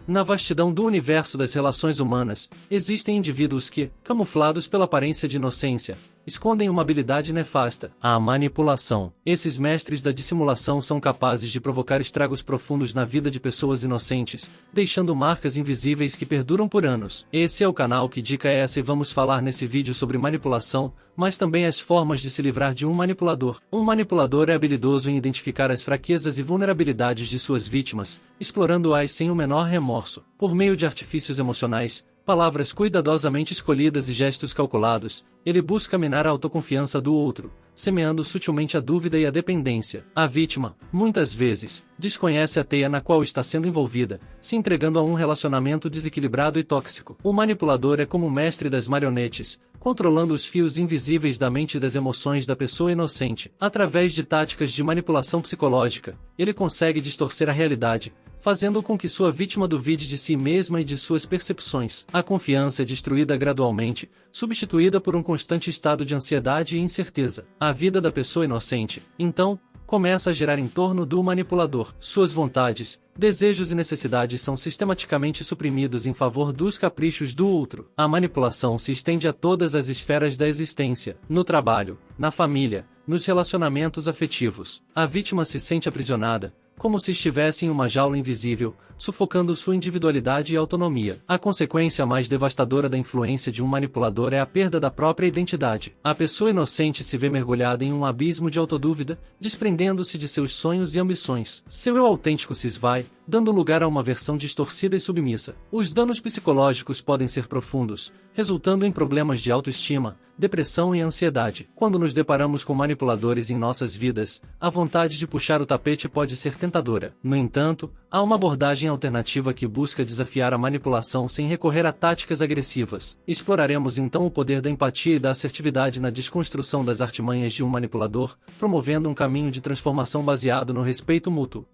Na vastidão do universo das relações humanas, existem indivíduos que, camuflados pela aparência de inocência, escondem uma habilidade nefasta, a manipulação. Esses mestres da dissimulação são capazes de provocar estragos profundos na vida de pessoas inocentes, deixando marcas invisíveis que perduram por anos. Esse é o canal Que Dica é essa e vamos falar nesse vídeo sobre manipulação, mas também as formas de se livrar de um manipulador. Um manipulador é habilidoso em identificar as fraquezas e vulnerabilidades de suas vítimas, explorando-as sem o menor remorso. Por meio de artifícios emocionais, palavras cuidadosamente escolhidas e gestos calculados, ele busca minar a autoconfiança do outro, semeando sutilmente a dúvida e a dependência. A vítima, muitas vezes, desconhece a teia na qual está sendo envolvida, se entregando a um relacionamento desequilibrado e tóxico. O manipulador é como o mestre das marionetes, controlando os fios invisíveis da mente e das emoções da pessoa inocente. Através de táticas de manipulação psicológica, ele consegue distorcer a realidade, fazendo com que sua vítima duvide de si mesma e de suas percepções. A confiança é destruída gradualmente, substituída por um constante estado de ansiedade e incerteza. A vida da pessoa inocente, então, começa a girar em torno do manipulador. Suas vontades, desejos e necessidades são sistematicamente suprimidos em favor dos caprichos do outro. A manipulação se estende a todas as esferas da existência, no trabalho, na família, nos relacionamentos afetivos. A vítima se sente aprisionada, como se estivesse em uma jaula invisível, sufocando sua individualidade e autonomia. A consequência mais devastadora da influência de um manipulador é a perda da própria identidade. A pessoa inocente se vê mergulhada em um abismo de autodúvida, desprendendo-se de seus sonhos e ambições. Seu eu autêntico se esvai, dando lugar a uma versão distorcida e submissa. Os danos psicológicos podem ser profundos, resultando em problemas de autoestima, depressão e ansiedade. Quando nos deparamos com manipuladores em nossas vidas, a vontade de puxar o tapete pode ser tentadora. No entanto, há uma abordagem alternativa que busca desafiar a manipulação sem recorrer a táticas agressivas. Exploraremos então o poder da empatia e da assertividade na desconstrução das artimanhas de um manipulador, promovendo um caminho de transformação baseado no respeito mútuo.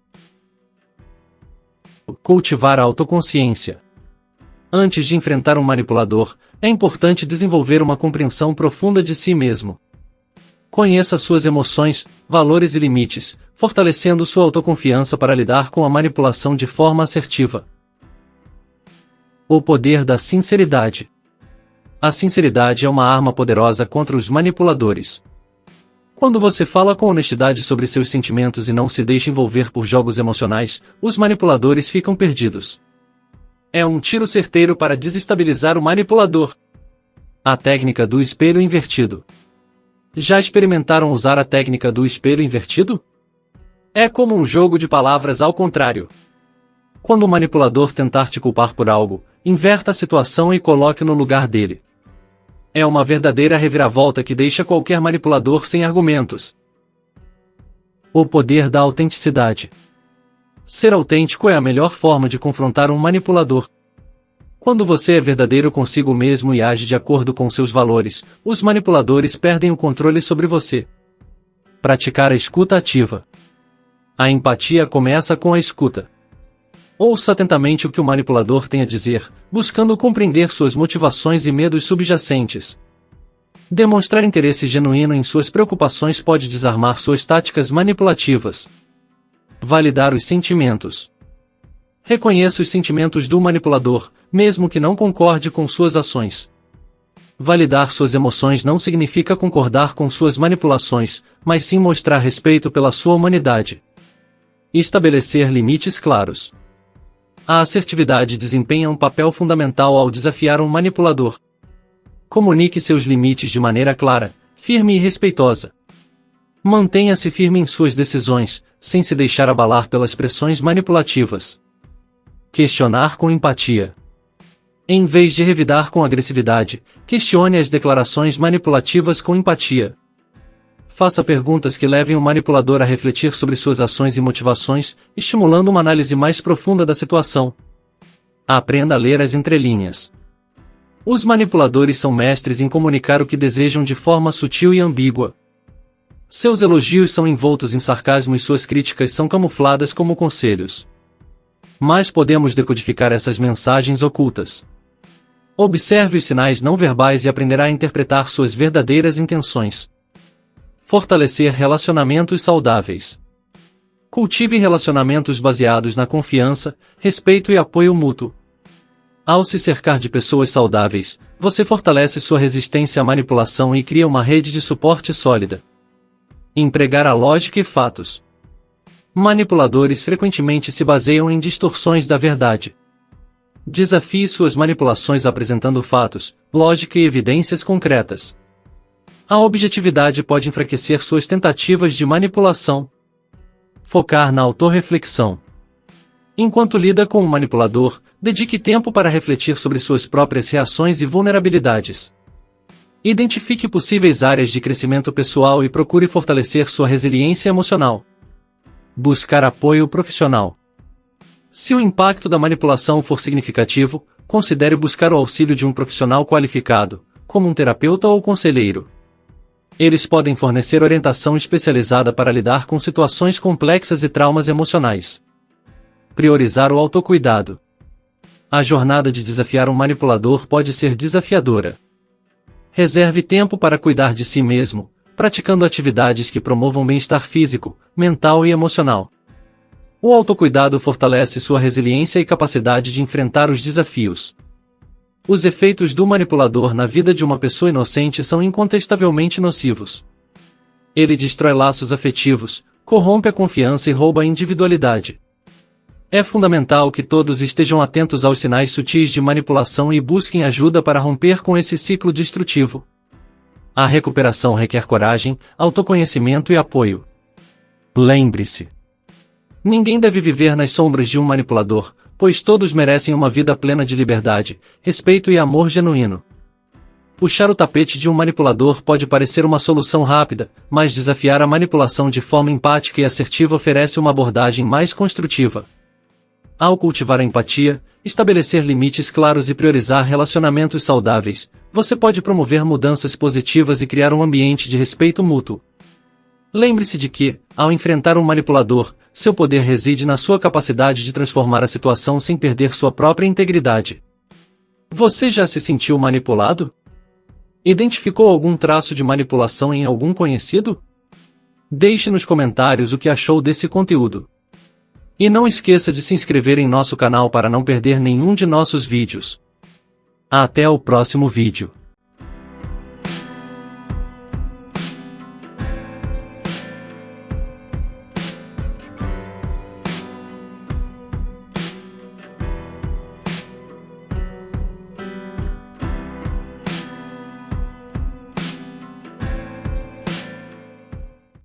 Cultivar a autoconsciência. Antes de enfrentar um manipulador, é importante desenvolver uma compreensão profunda de si mesmo. Conheça suas emoções, valores e limites, fortalecendo sua autoconfiança para lidar com a manipulação de forma assertiva. O poder da sinceridade. A sinceridade é uma arma poderosa contra os manipuladores. Quando você fala com honestidade sobre seus sentimentos e não se deixa envolver por jogos emocionais, os manipuladores ficam perdidos. É um tiro certeiro para desestabilizar o manipulador. A técnica do espelho invertido. Já experimentaram usar a técnica do espelho invertido? É como um jogo de palavras ao contrário. Quando o manipulador tentar te culpar por algo, inverta a situação e coloque no lugar dele. É uma verdadeira reviravolta que deixa qualquer manipulador sem argumentos. O poder da autenticidade. Ser autêntico é a melhor forma de confrontar um manipulador. Quando você é verdadeiro consigo mesmo e age de acordo com seus valores, os manipuladores perdem o controle sobre você. Praticar a escuta ativa. A empatia começa com a escuta. Ouça atentamente o que o manipulador tem a dizer, buscando compreender suas motivações e medos subjacentes. Demonstrar interesse genuíno em suas preocupações pode desarmar suas táticas manipulativas. Validar os sentimentos. Reconheça os sentimentos do manipulador, mesmo que não concorde com suas ações. Validar suas emoções não significa concordar com suas manipulações, mas sim mostrar respeito pela sua humanidade. Estabelecer limites claros. A assertividade desempenha um papel fundamental ao desafiar um manipulador. Comunique seus limites de maneira clara, firme e respeitosa. Mantenha-se firme em suas decisões, sem se deixar abalar pelas pressões manipulativas. Questionar com empatia. Em vez de revidar com agressividade, questione as declarações manipulativas com empatia. Faça perguntas que levem o manipulador a refletir sobre suas ações e motivações, estimulando uma análise mais profunda da situação. Aprenda a ler as entrelinhas. Os manipuladores são mestres em comunicar o que desejam de forma sutil e ambígua. Seus elogios são envoltos em sarcasmo e suas críticas são camufladas como conselhos. Mas podemos decodificar essas mensagens ocultas. Observe os sinais não verbais e aprenderá a interpretar suas verdadeiras intenções. Fortalecer relacionamentos saudáveis. Cultive relacionamentos baseados na confiança, respeito e apoio mútuo. Ao se cercar de pessoas saudáveis, você fortalece sua resistência à manipulação e cria uma rede de suporte sólida. Empregar a lógica e fatos. Manipuladores frequentemente se baseiam em distorções da verdade. Desafie suas manipulações apresentando fatos, lógica e evidências concretas. A objetividade pode enfraquecer suas tentativas de manipulação. Focar na autorreflexão. Enquanto lida com um manipulador, dedique tempo para refletir sobre suas próprias reações e vulnerabilidades. Identifique possíveis áreas de crescimento pessoal e procure fortalecer sua resiliência emocional. Buscar apoio profissional. Se o impacto da manipulação for significativo, considere buscar o auxílio de um profissional qualificado, como um terapeuta ou conselheiro. Eles podem fornecer orientação especializada para lidar com situações complexas e traumas emocionais. Priorizar o autocuidado. A jornada de desafiar um manipulador pode ser desafiadora. Reserve tempo para cuidar de si mesmo, praticando atividades que promovam bem-estar físico, mental e emocional. O autocuidado fortalece sua resiliência e capacidade de enfrentar os desafios. Os efeitos do manipulador na vida de uma pessoa inocente são incontestavelmente nocivos. Ele destrói laços afetivos, corrompe a confiança e rouba a individualidade. É fundamental que todos estejam atentos aos sinais sutis de manipulação e busquem ajuda para romper com esse ciclo destrutivo. A recuperação requer coragem, autoconhecimento e apoio. Lembre-se: ninguém deve viver nas sombras de um manipulador, pois todos merecem uma vida plena de liberdade, respeito e amor genuíno. Puxar o tapete de um manipulador pode parecer uma solução rápida, mas desafiar a manipulação de forma empática e assertiva oferece uma abordagem mais construtiva. Ao cultivar a empatia, estabelecer limites claros e priorizar relacionamentos saudáveis, você pode promover mudanças positivas e criar um ambiente de respeito mútuo. Lembre-se de que, ao enfrentar um manipulador, seu poder reside na sua capacidade de transformar a situação sem perder sua própria integridade. Você já se sentiu manipulado? Identificou algum traço de manipulação em algum conhecido? Deixe nos comentários o que achou desse conteúdo. E não esqueça de se inscrever em nosso canal para não perder nenhum de nossos vídeos. Até o próximo vídeo.